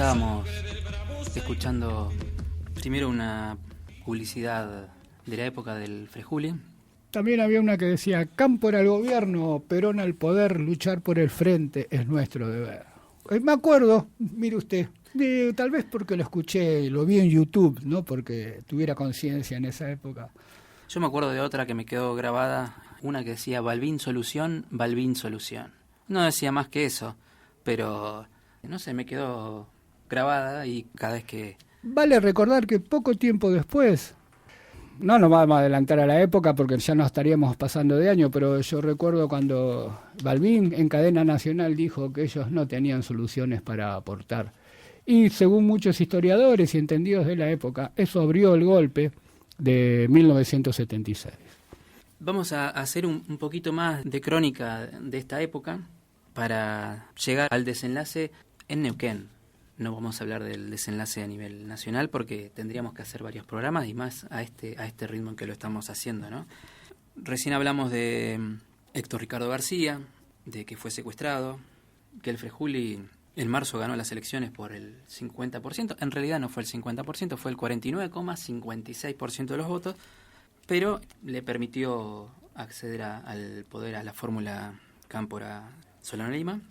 Estábamos escuchando primero una publicidad de la época del Frejuli. También había una que decía: Cámpora al gobierno, Perón al poder, luchar por el frente es nuestro deber. Me acuerdo, mire usted, tal vez porque lo escuché, lo vi en YouTube, no porque tuviera conciencia en esa época. Yo me acuerdo de otra que me quedó grabada, una que decía Balbín solución, Balbín solución. No decía más que eso, pero no sé, me quedó grabada y cada vez que... Vale recordar que poco tiempo después, no nos vamos a adelantar a la época porque ya nos estaríamos pasando de año, pero yo recuerdo cuando Balbín en cadena nacional dijo que ellos no tenían soluciones para aportar. Y según muchos historiadores y entendidos de la época, eso abrió el golpe de 1976. Vamos a hacer un poquito más de crónica de esta época para llegar al desenlace en Neuquén. No vamos a hablar del desenlace a nivel nacional porque tendríamos que hacer varios programas y más a este ritmo en que lo estamos haciendo, ¿no? Recién hablamos de Héctor Ricardo García, de que fue secuestrado, que el Frejuli en marzo ganó las elecciones por el 50%. En realidad no fue el 50%, fue el 49,56% de los votos, pero le permitió acceder al poder, a la fórmula Cámpora-Solano Lima.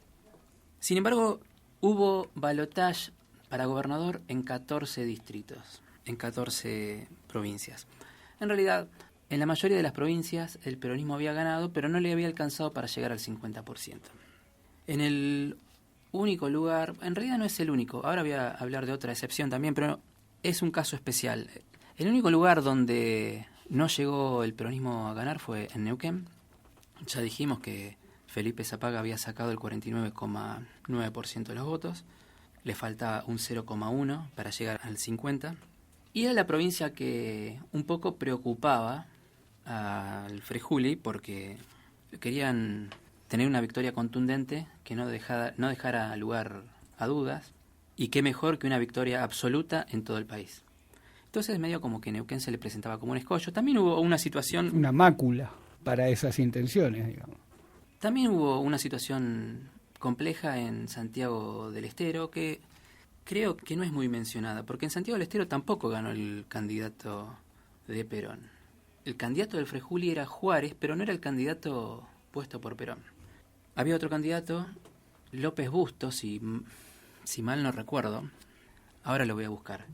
Sin embargo, hubo balotaje para gobernador en 14 distritos, en 14 provincias. En realidad, en la mayoría de las provincias el peronismo había ganado, pero no le había alcanzado para llegar al 50%. En el único lugar, en realidad no es el único, ahora voy a hablar de otra excepción también, pero es un caso especial. El único lugar donde no llegó el peronismo a ganar fue en Neuquén. Ya dijimos que Felipe Zapaga había sacado el 49,9% de los votos, le faltaba un 0,1 para llegar al 50%, y era la provincia que un poco preocupaba al Frejuli porque querían tener una victoria contundente que no dejara lugar a dudas, y qué mejor que una victoria absoluta en todo el país. Entonces medio como que Neuquén se le presentaba como un escollo. También hubo una situación... Una mácula para esas intenciones, digamos. También hubo una situación compleja en Santiago del Estero que creo que no es muy mencionada, porque en Santiago del Estero tampoco ganó el candidato de Perón. El candidato del Frejuli era Juárez, pero no era el candidato puesto por Perón. Había otro candidato, López Bustos, si mal no recuerdo, ahora lo voy a buscar,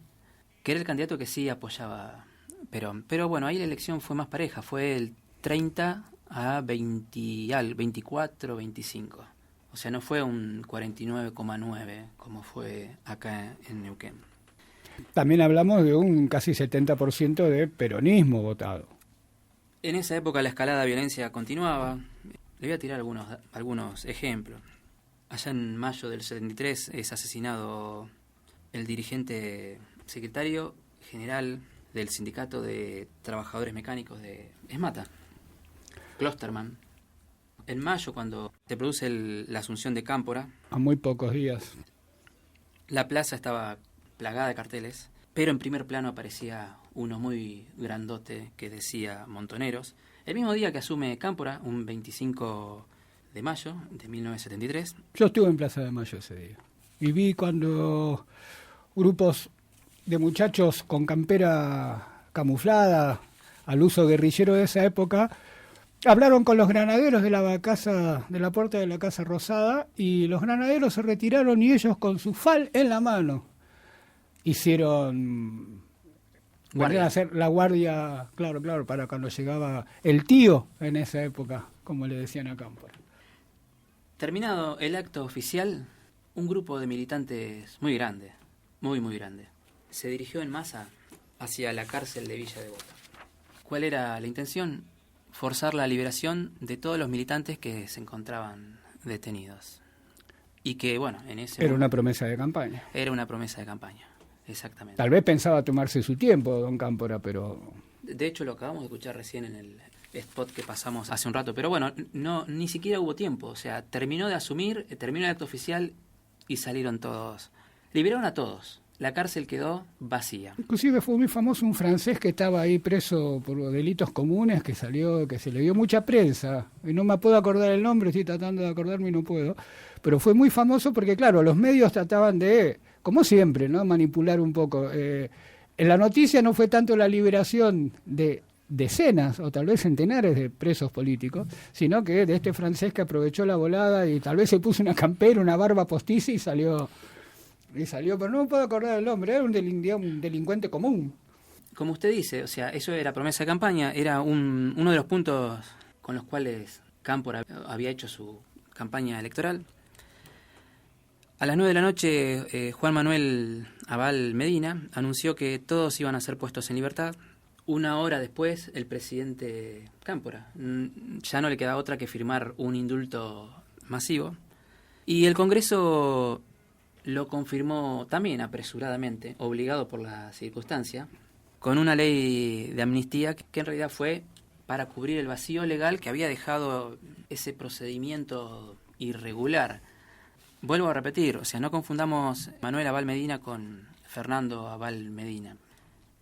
que era el candidato que sí apoyaba Perón. Pero bueno, ahí la elección fue más pareja, fue el 30 a 24, 25. O sea, no fue un 49,9 como fue acá en Neuquén. También hablamos de un casi 70% de peronismo votado. En esa época la escalada de violencia continuaba. Le voy a tirar algunos ejemplos. Allá en mayo del 73 es asesinado el dirigente secretario general del Sindicato de Trabajadores Mecánicos de Esmata, Klosterman. En mayo, cuando se produce la asunción de Cámpora, a muy pocos días, la plaza estaba plagada de carteles, pero en primer plano aparecía uno muy grandote que decía Montoneros. El mismo día que asume Cámpora, un 25 de mayo de 1973. Yo estuve en Plaza de Mayo ese día y vi cuando grupos de muchachos con campera camuflada, al uso guerrillero de esa época, hablaron con los granaderos de la puerta de la Casa Rosada, y los granaderos se retiraron y ellos con su fal en la mano hicieron hacer la guardia, claro, para cuando llegaba el tío en esa época, como le decían a Cámpora. Terminado el acto oficial, un grupo de militantes muy grande, muy grande, se dirigió en masa hacia la cárcel de Villa Devoto. ¿Cuál era la intención? Forzar la liberación de todos los militantes que se encontraban detenidos. Y que, bueno, en ese Era una promesa de campaña. Era una promesa de campaña, exactamente. Tal vez pensaba tomarse su tiempo, don Cámpora, pero... De hecho, lo acabamos de escuchar recién en el spot que pasamos hace un rato. Pero bueno, ni siquiera hubo tiempo. O sea, terminó de asumir, terminó el acto oficial y salieron todos. Liberaron a todos. La cárcel quedó vacía. Inclusive fue muy famoso un francés que estaba ahí preso por delitos comunes, que salió, que se le dio mucha prensa, y no me puedo acordar el nombre, estoy tratando de acordarme y no puedo, pero fue muy famoso porque, claro, los medios trataban de como siempre, ¿no? Manipular un poco. En la noticia no fue tanto la liberación de decenas o tal vez centenares de presos políticos, sino que de este francés que aprovechó la volada y tal vez se puso una campera, una barba postiza y salió, pero no me puedo acordar del nombre, era un delincuente común. Como usted dice, o sea, eso era promesa de campaña, era uno de los puntos con los cuales Cámpora había hecho su campaña electoral. A las 9 de la noche, Juan Manuel Abal Medina anunció que todos iban a ser puestos en libertad. Una hora después, el presidente Cámpora ya no le quedaba otra que firmar un indulto masivo. Y el Congreso lo confirmó también apresuradamente, obligado por la circunstancia, con una ley de amnistía que en realidad fue para cubrir el vacío legal que había dejado ese procedimiento irregular. Vuelvo a repetir, o sea, no confundamos Manuel Abal Medina con Fernando Abal Medina.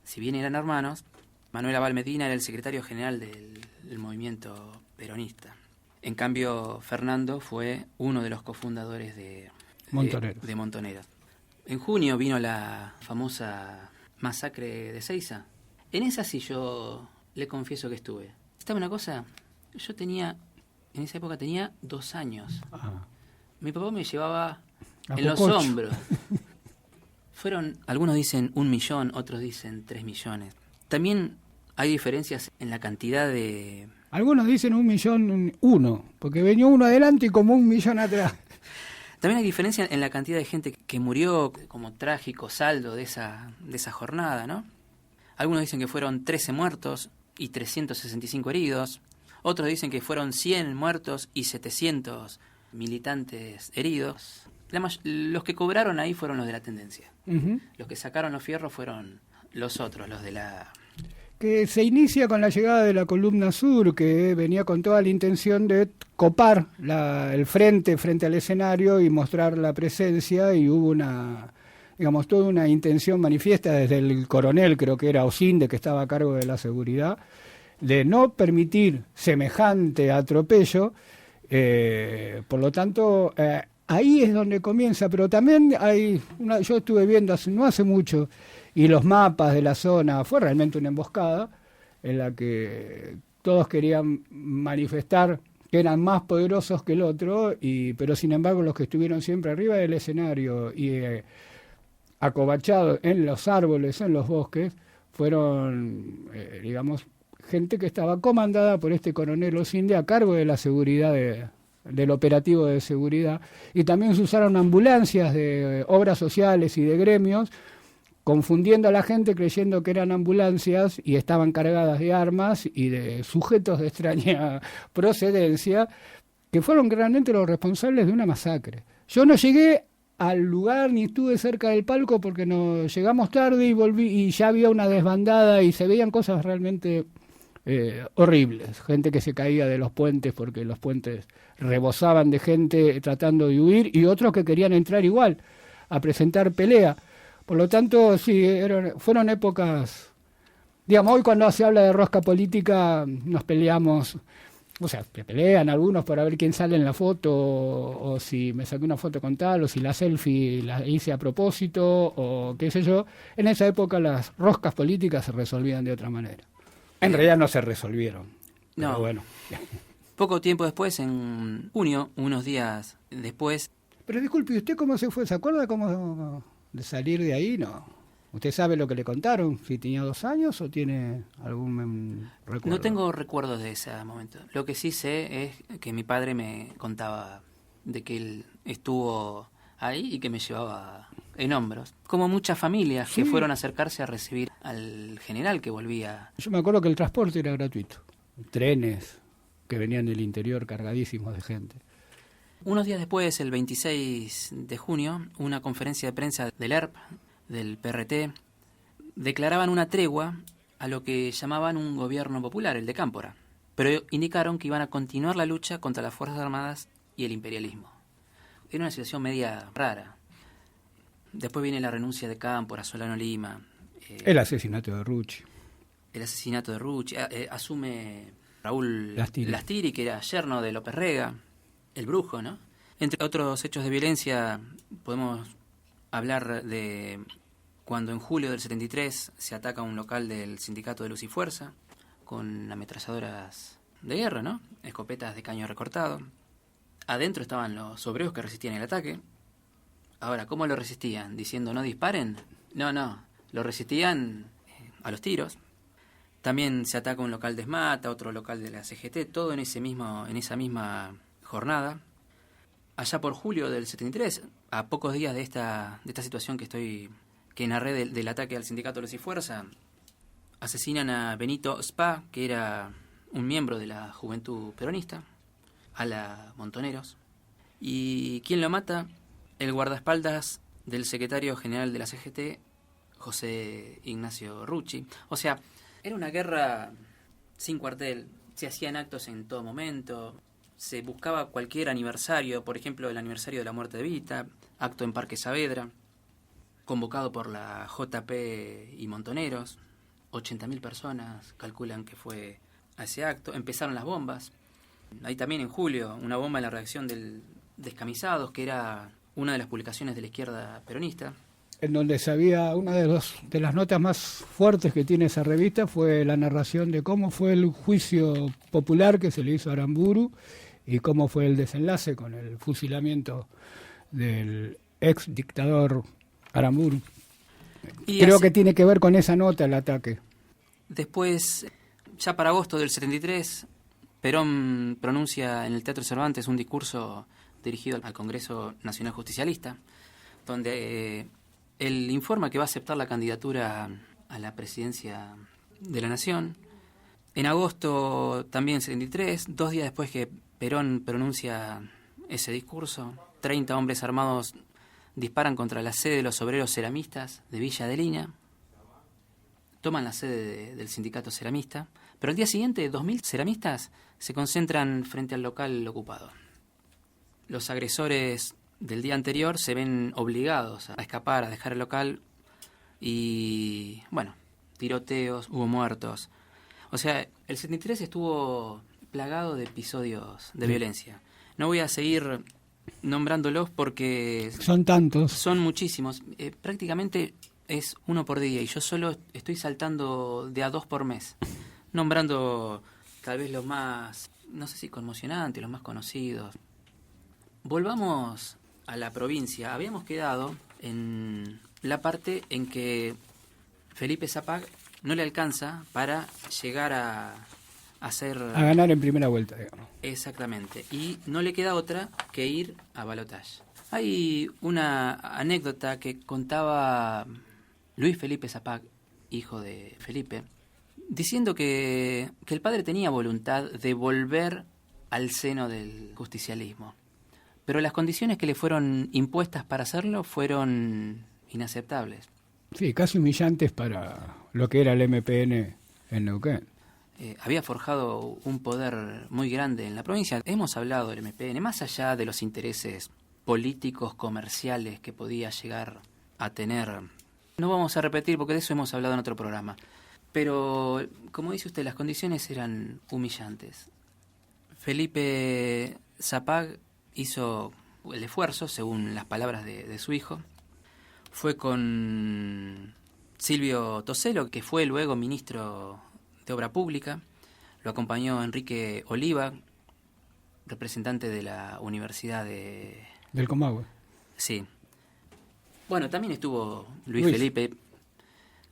Si bien eran hermanos, Manuel Abal Medina era el secretario general del movimiento peronista. En cambio, Fernando fue uno de los cofundadores de Montoneros. En junio vino la famosa masacre de Seiza. En esa sí yo le confieso que estuve. ¿Sabe una cosa? En esa época tenía 2 años. Ajá. Mi papá me llevaba A en los Cococho. hombros. Algunos dicen 1 millón, otros dicen 3 millones. También hay diferencias en la cantidad de... Algunos dicen 1.000.000, porque venía uno adelante y como 1.000.000 atrás. También hay diferencia en la cantidad de gente que murió como trágico saldo de esa jornada, ¿no? Algunos dicen que fueron 13 muertos y 365 heridos. Otros dicen que fueron 100 muertos y 700 militantes heridos. Los que cobraron ahí fueron los de la tendencia. Uh-huh. Los que sacaron los fierros fueron los otros, los de la... Que se inicia con la llegada de la Columna Sur, que venía con toda la intención de copar el frente al escenario y mostrar la presencia, y hubo toda una intención manifiesta desde el coronel, creo que era Osinde, que estaba a cargo de la seguridad, de no permitir semejante atropello. Por lo tanto, ahí es donde comienza, pero también yo estuve viendo no hace mucho, y los mapas de la zona, fue realmente una emboscada en la que todos querían manifestar que eran más poderosos que el otro, pero sin embargo los que estuvieron siempre arriba del escenario y acobachados en los árboles, en los bosques, fueron, gente que estaba comandada por este coronel Osinde a cargo de la seguridad del operativo de seguridad, y también se usaron ambulancias de obras sociales y de gremios, confundiendo a la gente creyendo que eran ambulancias y estaban cargadas de armas y de sujetos de extraña procedencia, que fueron realmente los responsables de una masacre. Yo no llegué al lugar ni estuve cerca del palco porque llegamos tarde y volví, y ya había una desbandada y se veían cosas realmente horribles. Gente que se caía de los puentes porque los puentes rebosaban de gente tratando de huir, y otros que querían entrar igual a presentar pelea. Por lo tanto, sí, fueron épocas... Hoy cuando se habla de rosca política nos peleamos, o sea, que pelean algunos para ver quién sale en la foto, o si me saqué una foto con tal, o si la selfie la hice a propósito, o qué sé yo. En esa época las roscas políticas se resolvían de otra manera. En realidad no se resolvieron. No. Pero bueno. Poco tiempo después, en junio, unos días después... Pero disculpe, ¿usted cómo se fue? ¿Se acuerda cómo de salir de ahí? No. ¿Usted sabe lo que le contaron? ¿Si tenía 2 años o tiene algún recuerdo? No tengo recuerdos de ese momento. Lo que sí sé es que mi padre me contaba de que él estuvo ahí y que me llevaba en hombros. Como muchas familias que fueron a acercarse a recibir al general que volvía. Yo me acuerdo que el transporte era gratuito. Trenes que venían del interior cargadísimos de gente. Unos días después, el 26 de junio, una conferencia de prensa del ERP, del PRT, declaraban una tregua a lo que llamaban un gobierno popular, el de Cámpora, pero indicaron que iban a continuar la lucha contra las Fuerzas Armadas y el imperialismo. Era una situación media rara. Después viene la renuncia de Cámpora, Solano Lima. El asesinato de Rucci. El asesinato de Rucci. Asume Raúl Lastiri. Lastiri, que era yerno de López Rega, el brujo, ¿no? Entre otros hechos de violencia podemos hablar de cuando en julio del 73 se ataca un local del sindicato de Luz y Fuerza con ametralladoras de guerra, ¿no? Escopetas de caño recortado. Adentro estaban los obreros que resistían el ataque. Ahora, ¿cómo lo resistían? ¿Diciendo no disparen? No, lo resistían a los tiros. También se ataca un local de SMAT, otro local de la CGT, todo en esa misma jornada. Allá por julio del 73, a pocos días de esta situación que narré del ataque al sindicato Luz y Fuerza, asesinan a Benito Spa, que era un miembro de la Juventud Peronista, a la Montoneros. ¿Y quién lo mata? El guardaespaldas del secretario general de la CGT, José Ignacio Rucci. O sea, era una guerra sin cuartel, se hacían actos en todo momento, se buscaba cualquier aniversario, por ejemplo el aniversario de la muerte de Evita, acto en Parque Saavedra, convocado por la JP y Montoneros, 80.000 personas calculan que fue a ese acto. Empezaron las bombas. Ahí también en julio, una bomba en la redacción del Descamisados, que era una de las publicaciones de la izquierda peronista. En donde sabía, una de las notas más fuertes que tiene esa revista fue la narración de cómo fue el juicio popular que se le hizo a Aramburu y cómo fue el desenlace con el fusilamiento del ex dictador Aramburu. Creo que tiene que ver con esa nota el ataque. Después, ya para agosto del 73, Perón pronuncia en el Teatro Cervantes un discurso dirigido al Congreso Nacional Justicialista, donde él informa que va a aceptar la candidatura a la presidencia de la Nación. En agosto también 73, 2 días después que Perón pronuncia ese discurso, 30 hombres armados disparan contra la sede de los obreros ceramistas de Villa Adelina, toman la sede del sindicato ceramista, pero al día siguiente 2.000 ceramistas se concentran frente al local ocupado. Los agresores del día anterior se ven obligados a escapar, a dejar el local y, bueno, tiroteos, hubo muertos. O sea, el 73 estuvo plagado de episodios de violencia. No voy a seguir nombrándolos porque son tantos. Son muchísimos. Prácticamente es uno por día y yo solo estoy saltando de a 2 por mes, nombrando tal vez los más, no sé si conmocionantes, los más conocidos. Volvamos a la provincia. Habíamos quedado en la parte en que Felipe Zapag no le alcanza para llegar a ganar en primera vuelta, digamos. Exactamente. Y no le queda otra que ir a balotaje. Hay una anécdota que contaba Luis Felipe Zapag, hijo de Felipe, diciendo que el padre tenía voluntad de volver al seno del justicialismo. Pero las condiciones que le fueron impuestas para hacerlo fueron inaceptables. Sí, casi humillantes para lo que era el MPN en Neuquén. Había forjado un poder muy grande en la provincia. Hemos hablado del MPN, más allá de los intereses políticos, comerciales que podía llegar a tener. No vamos a repetir porque de eso hemos hablado en otro programa. Pero, como dice usted, las condiciones eran humillantes. Felipe Zapag hizo el esfuerzo, según las palabras de su hijo. Fue con Silvio Toselo, que fue luego ministro de Obra Pública. Lo acompañó Enrique Oliva, representante de la Universidad del Comahue. Sí. Bueno, también estuvo Luis Felipe.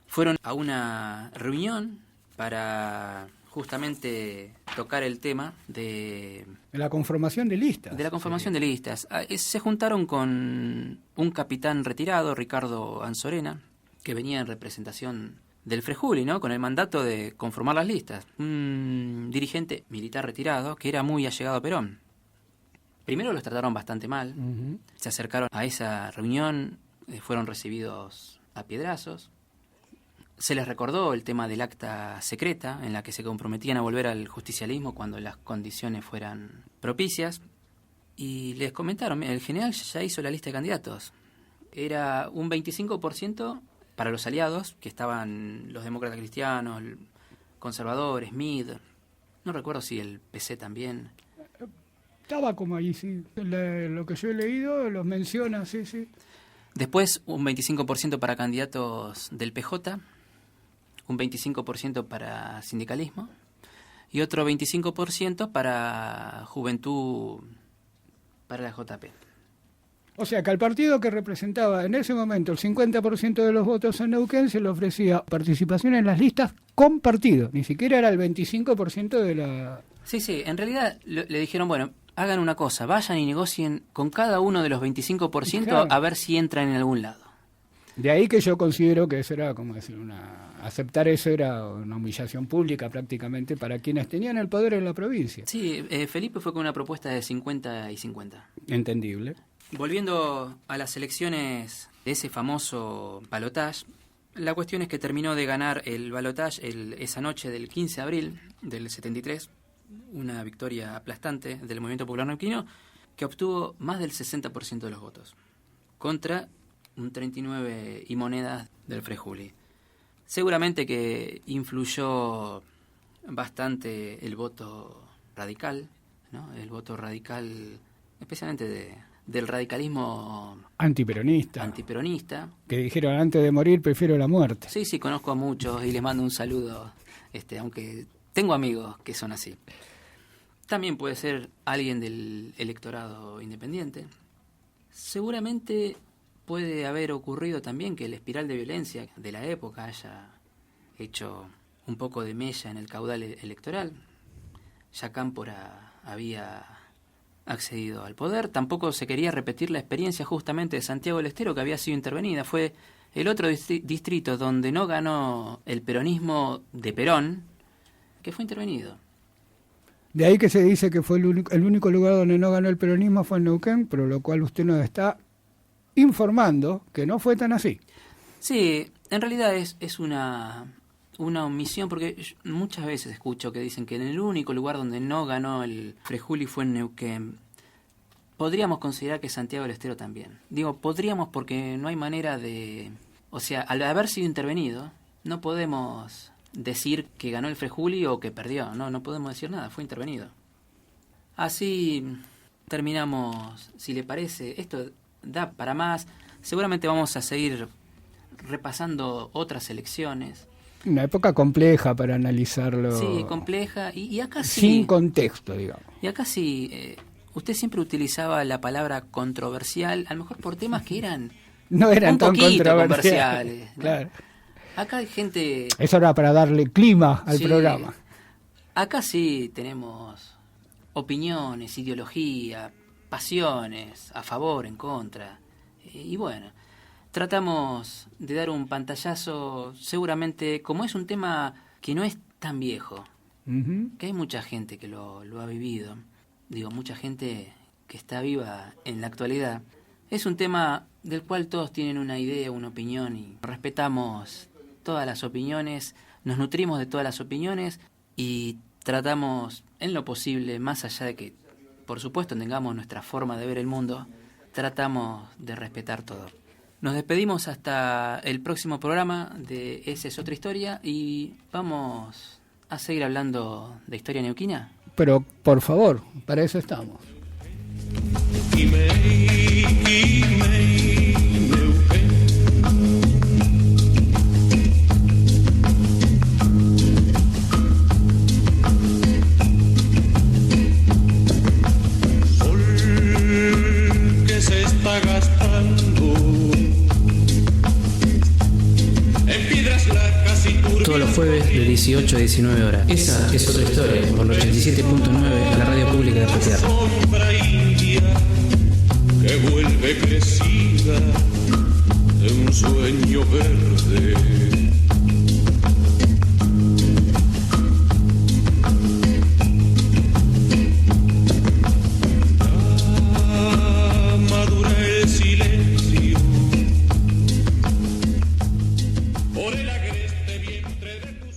Fueron a una reunión para justamente tocar el tema de la conformación de listas. De la conformación de listas. Se juntaron con un capitán retirado, Ricardo Anzorena, que venía en representación del Frejuli, ¿no? Con el mandato de conformar las listas. Un dirigente militar retirado que era muy allegado a Perón. Primero los trataron bastante mal. Uh-huh. Se acercaron a esa reunión, fueron recibidos a piedrazos. Se les recordó el tema del acta secreta en la que se comprometían a volver al justicialismo cuando las condiciones fueran propicias. Y les comentaron, el general ya hizo la lista de candidatos. Era un 25% para los aliados, que estaban los demócratas cristianos, conservadores, MID. No recuerdo si el PC también. Estaba como ahí, sí. Lo que yo he leído los menciona, sí, sí. Después un 25% para candidatos del PJ, un 25% para sindicalismo y otro 25% para juventud para la JP. O sea que al partido que representaba en ese momento el 50% de los votos en Neuquén se le ofrecía participación en las listas con partido, ni siquiera era el 25% de la... Sí, en realidad le dijeron, bueno, hagan una cosa, vayan y negocien con cada uno de los 25% claro, a ver si entran en algún lado. De ahí que yo considero que eso era, como decir, aceptar eso era una humillación pública prácticamente para quienes tenían el poder en la provincia. Sí, Felipe fue con una propuesta de 50 y 50. Entendible. Volviendo a las elecciones de ese famoso balotaje, la cuestión es que terminó de ganar el balotaje esa noche del 15 de abril del 73, una victoria aplastante del Movimiento Popular Neuquino, que obtuvo más del 60% de los votos, contra un 39 y monedas del Frei Juli. Seguramente que influyó bastante el voto radical, ¿no? El voto radical, especialmente del radicalismo antiperonista. Que dijeron, antes de morir prefiero la muerte. Sí, conozco a muchos y les mando un saludo, aunque tengo amigos que son así. También puede ser alguien del electorado independiente. Seguramente puede haber ocurrido también que la espiral de violencia de la época haya hecho un poco de mella en el caudal electoral. Ya Cámpora había accedido al poder. Tampoco se quería repetir la experiencia justamente de Santiago del Estero, que había sido intervenida. Fue el otro distrito donde no ganó el peronismo de Perón, que fue intervenido. De ahí que se dice que fue el único lugar donde no ganó el peronismo fue en Neuquén, pero lo cual usted nos está informando que no fue tan así. Sí, en realidad es una omisión, porque muchas veces escucho que dicen que en el único lugar donde no ganó el Frei Juli fue en Neuquén. Podríamos considerar que Santiago del Estero también. Digo, podríamos porque no hay manera de... O sea, al haber sido intervenido, no podemos decir que ganó el Frei Juli o que perdió. No podemos decir nada, fue intervenido. Así terminamos, si le parece. Esto da para más. Seguramente vamos a seguir repasando otras elecciones. Una época compleja para analizarlo. Sí, compleja. Y acá sí... Sin contexto, digamos. Y acá sí... usted siempre utilizaba la palabra controversial, a lo mejor por temas que no eran tan controversiales, ¿no? Claro. Acá hay gente... Eso era para darle clima al programa. Acá sí tenemos opiniones, ideología, pasiones, a favor, en contra. Y bueno, tratamos de dar un pantallazo, seguramente, como es un tema que no es tan viejo, que hay mucha gente que lo ha vivido. Digo, mucha gente que está viva en la actualidad. Es un tema del cual todos tienen una idea, una opinión, y respetamos todas las opiniones, nos nutrimos de todas las opiniones y tratamos, en lo posible, más allá de que, por supuesto, tengamos nuestra forma de ver el mundo, tratamos de respetar todo. Nos despedimos hasta el próximo programa de Esa es otra historia y vamos a seguir hablando de historia neuquina. Pero, por favor, para eso estamos. Que se está gastando en piedras blancas y turbias. Todos los jueves de 18 a 19 horas. Esa es otra historia, por los 87.9 de la radio pública de Petear. Sombra india que vuelve crecida de un sueño verde.